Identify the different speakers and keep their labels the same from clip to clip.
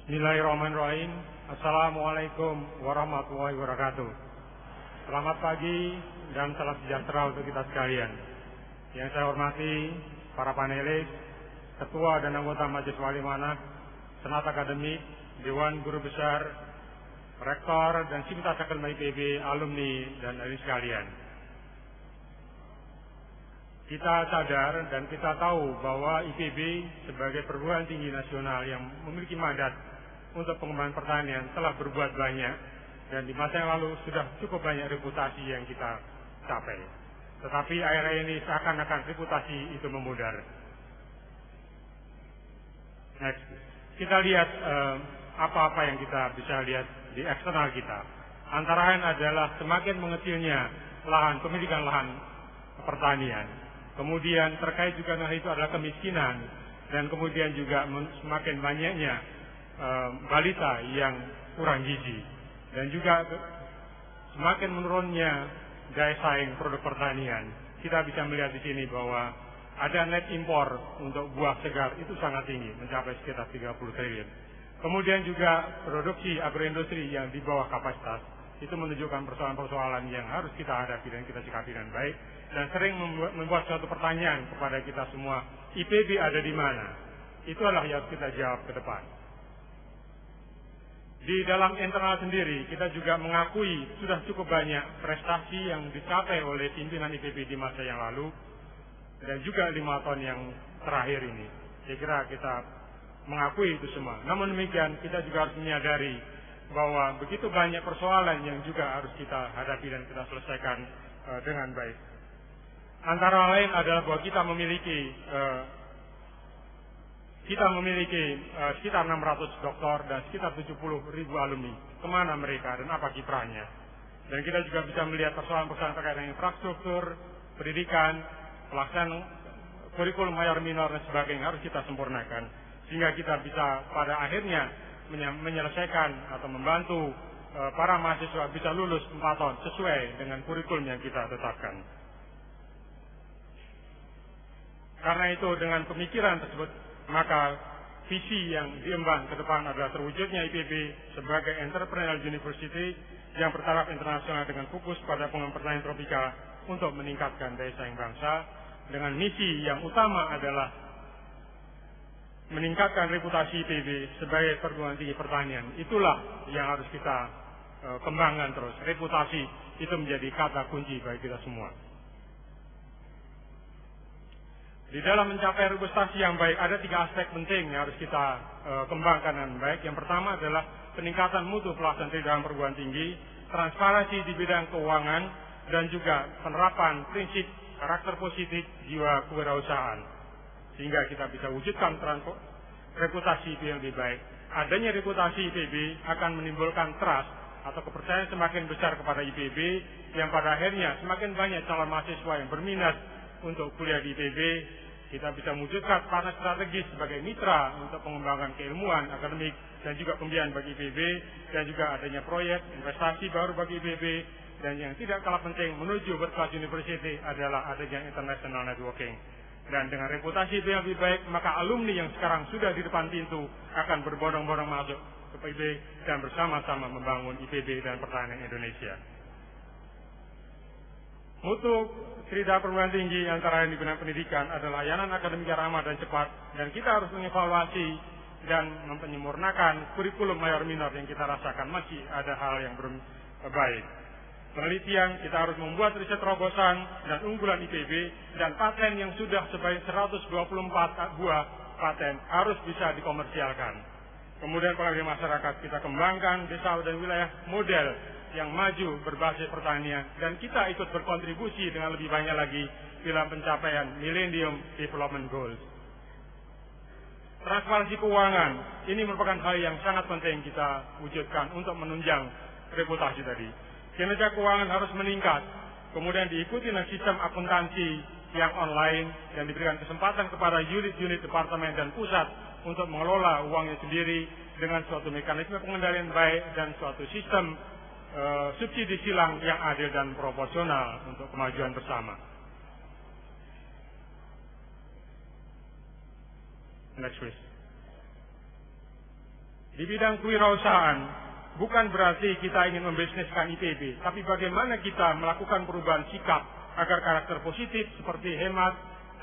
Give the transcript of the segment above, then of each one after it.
Speaker 1: Bismillahirrahmanirrahim. Assalamualaikum warahmatullahi wabarakatuh. Selamat pagi dan salam sejahtera untuk kita sekalian. Yang saya hormati para panelis, ketua dan anggota Majelis Wali Manah, Senat Akademik, Dewan Guru Besar, Rektor dan Sivitas Akademi IPB, alumni dan hadirin sekalian. Kita sadar dan kita tahu bahwa IPB sebagai perguruan tinggi nasional yang memiliki mandat untuk pengembangan pertanian telah berbuat banyak, dan di masa yang lalu sudah cukup banyak reputasi yang kita capai. Tetapi akhir-akhir ini seakan-akan reputasi itu memudar. Next. Kita lihat apa-apa yang kita bisa lihat di eksternal kita. Antara lain adalah semakin mengecilnya pemilikan lahan pertanian. Kemudian terkait juga dengan itu adalah kemiskinan, dan kemudian juga semakin banyaknya balita yang kurang gizi, dan juga semakin menurunnya daya saing produk pertanian. Kita bisa melihat di sini bahwa ada net impor untuk buah segar itu sangat tinggi, mencapai sekitar 30 triliun. Kemudian juga produksi agroindustri yang di bawah kapasitas, itu menunjukkan persoalan-persoalan yang harus kita hadapi dan kita sikapi dengan baik, dan sering membuat suatu pertanyaan kepada kita semua, IPB ada di mana? Itulah yang harus kita jawab ke depan. Di dalam internal sendiri, kita juga mengakui sudah cukup banyak prestasi yang dicapai oleh pimpinan IPB di masa yang lalu, dan juga 5 tahun yang terakhir ini. Saya kira kita mengakui itu semua. Namun demikian, kita juga harus menyadari bahwa begitu banyak persoalan yang juga harus kita hadapi dan kita selesaikan dengan baik. Antara lain adalah bahwa kita memiliki sekitar 600 doktor dan sekitar 70.000 alumni. Kemana mereka dan apa kiprahnya? Dan kita juga bisa melihat persoalan-persoalan terkait dengan infrastruktur, pendidikan, pelaksanaan kurikulum mayor minor dan sebagainya harus kita sempurnakan, sehingga kita bisa pada akhirnya menyelesaikan atau membantu para mahasiswa bisa lulus 4 tahun sesuai dengan kurikulum yang kita tetapkan. Karena itu dengan pemikiran tersebut, maka visi yang diemban ke depan adalah terwujudnya IPB sebagai entrepreneurial university yang bertaraf internasional dengan fokus pada pengembangan pertanian tropika untuk meningkatkan daya saing bangsa, dengan misi yang utama adalah meningkatkan reputasi IPB sebagai perguruan tinggi pertanian. Itulah yang harus kita kembangkan terus. Reputasi itu menjadi kata kunci bagi kita semua. Di dalam mencapai reputasi yang baik, ada 3 aspek penting yang harus kita kembangkan dengan baik. Yang pertama adalah peningkatan mutu pelaksanaan di dalam perguruan tinggi, transparansi di bidang keuangan, dan juga penerapan prinsip karakter positif jiwa kewirausahaan, sehingga kita bisa wujudkan reputasi IPB yang lebih baik. Adanya reputasi IPB akan menimbulkan trust atau kepercayaan semakin besar kepada IPB, yang pada akhirnya semakin banyak calon mahasiswa yang berminat untuk kuliah di IPB. Kita bisa mewujudkan partner strategis sebagai mitra untuk pengembangan keilmuan akademik dan juga pembiayaan bagi IPB, dan juga adanya proyek investasi baru bagi IPB, dan yang tidak kalah penting menuju berkelas university adalah adanya international networking. Dan dengan reputasi IPB yang lebih baik, maka alumni yang sekarang sudah di depan pintu akan berbondong-bondong masuk ke IPB dan bersama-sama membangun IPB dan pertanian Indonesia. Mutu Tridharma perguruan tinggi antara lain di bidang pendidikan adalah layanan akademik yang ramah dan cepat, dan kita harus mengevaluasi dan menyempurnakan kurikulum mayor minor yang kita rasakan masih ada hal yang belum baik. Penelitian, kita harus membuat riset terobosan dan unggulan IPB, dan paten yang sudah sebanyak 124 buah paten harus bisa dikomersialkan. Kemudian pengabdian masyarakat, kita kembangkan desa dan wilayah model yang maju berbasis pertanian, dan kita ikut berkontribusi dengan lebih banyak lagi dalam pencapaian Millennium Development Goals. Transparansi keuangan, ini merupakan hal yang sangat penting kita wujudkan untuk menunjang reputasi tadi. Kinerja keuangan harus meningkat, kemudian diikuti dengan sistem akuntansi yang online, dan diberikan kesempatan kepada unit-unit departemen dan pusat untuk mengelola uangnya sendiri dengan suatu mekanisme pengendalian baik dan suatu sistem subsidi silang yang adil dan proporsional untuk kemajuan bersama. Next please. Di bidang kewirausahaan, bukan berarti kita ingin membisniskan IPB, tapi bagaimana kita melakukan perubahan sikap agar karakter positif seperti hemat,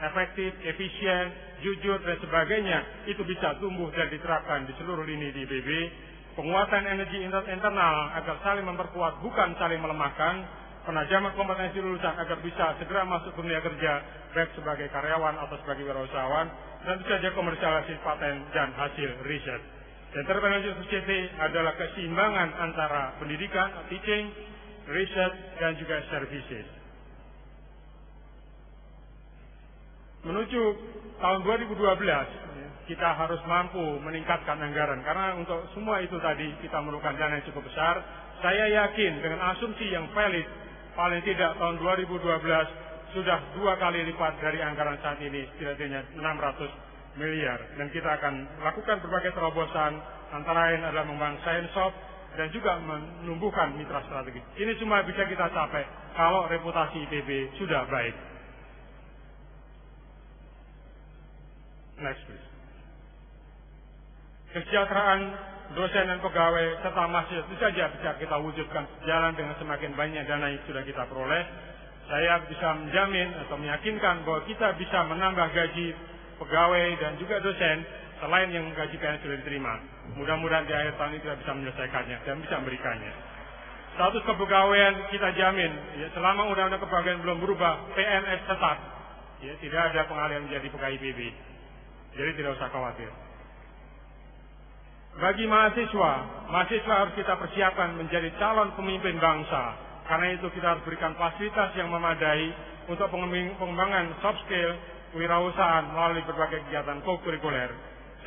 Speaker 1: efektif, efisien, jujur, dan sebagainya itu bisa tumbuh dan diterapkan di seluruh lini di IPB. Penguatan energi internal agar saling memperkuat bukan saling melemahkan. Penajaman kompetensi lulusan agar bisa segera masuk ke dunia kerja baik sebagai karyawan atau sebagai wirausahawan, dan bisa saja komersialisasi paten dan hasil riset. Entrepreneurship society adalah keseimbangan antara pendidikan, teaching, riset, dan juga services. Menuju tahun 2012, kita harus mampu meningkatkan anggaran, karena untuk semua itu tadi kita memerlukan dana yang cukup besar. Saya yakin dengan asumsi yang valid, paling tidak tahun 2012 sudah 2 kali lipat dari anggaran saat ini, setidaknya 600 miliar. Dan kita akan lakukan berbagai terobosan, antara lain adalah membangun science shop dan juga menumbuhkan mitra strategis. Ini semua bisa kita capai kalau reputasi IPB sudah baik. Next please. Kesejahteraan dosen dan pegawai serta mahasiswa itu saja bisa kita wujudkan sejalan dengan semakin banyak dana yang sudah kita peroleh. Saya bisa menjamin atau meyakinkan bahwa kita bisa menambah gaji pegawai dan juga dosen selain yang gaji PNS sudah diterima. Mudah-mudahan di akhir tahun ini kita bisa menyelesaikannya dan bisa memberikannya. Status kepegawaian kita jamin, ya, selama undang-undang kepegawaian belum berubah, PNS tetap, ya, tidak ada pengalihan menjadi pegawai IPB. Jadi tidak usah khawatir. Bagi mahasiswa harus kita persiapkan menjadi calon pemimpin bangsa. Karena itu kita harus berikan fasilitas yang memadai untuk pengembangan soft skill, kewirausahaan melalui berbagai kegiatan co-kurikuler.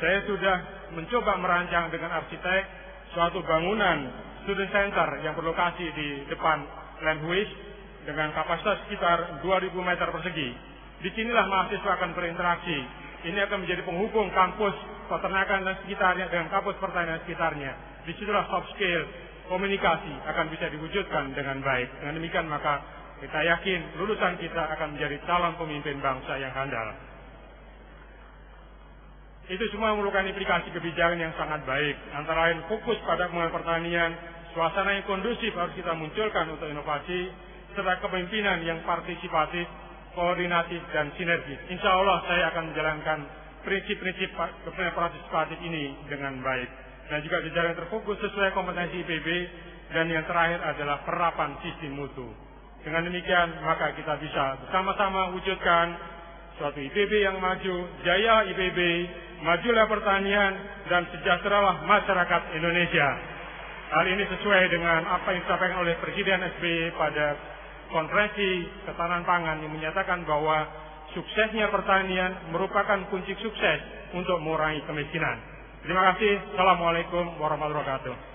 Speaker 1: Saya sudah mencoba merancang dengan arsitek suatu bangunan student center yang berlokasi di depan Landhuis dengan kapasitas sekitar 2.000 meter persegi. Disinilah mahasiswa akan berinteraksi. Ini akan menjadi penghubung kampus peternakan dan sekitarnya dengan kampus pertanian sekitarnya. Disitulah soft skill, komunikasi akan bisa diwujudkan dengan baik. Dengan demikian maka kita yakin lulusan kita akan menjadi calon pemimpin bangsa yang handal. Itu semua memerlukan implikasi kebijakan yang sangat baik. Antara lain fokus pada pengembangan pertanian, suasana yang kondusif harus kita munculkan untuk inovasi, serta kepemimpinan yang partisipatif, koordinatif, dan sinergis. Insya Allah saya akan menjalankan prinsip-prinsip partisipatif ini dengan baik. Dan juga jajaran terfokus sesuai kompetensi IPB, dan yang terakhir adalah penerapan sistem mutu. Dengan demikian maka kita bisa bersama-sama wujudkan suatu IPB yang maju, jaya IPB, majulah pertanian, dan sejahteralah masyarakat Indonesia. Hal ini sesuai dengan apa yang disampaikan oleh Presiden SBY pada konferensi ketahanan pangan yang menyatakan bahwa suksesnya pertanian merupakan kunci sukses untuk mengurangi kemiskinan. Terima kasih. Assalamualaikum warahmatullahi wabarakatuh.